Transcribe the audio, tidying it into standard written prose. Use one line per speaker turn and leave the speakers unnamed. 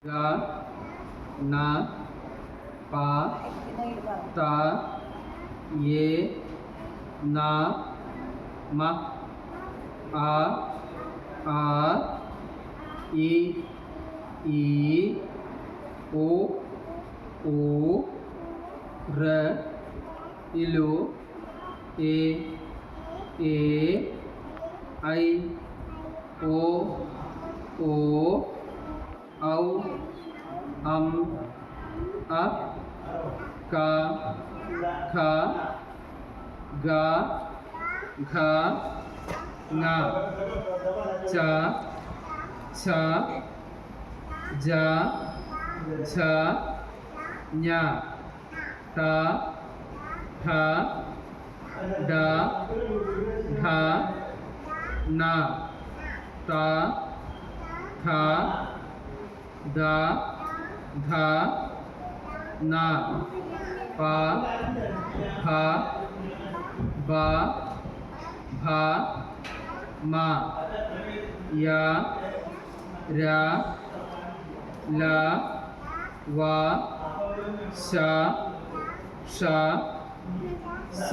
ग न प त ये न म आ ई ओ र इलु ए ऐ ओ औ अ क ख ग घ ङ च छ ज झ ञ त थ ड ढ न त थ द ध न प फ ब भ म य र ल व श ष स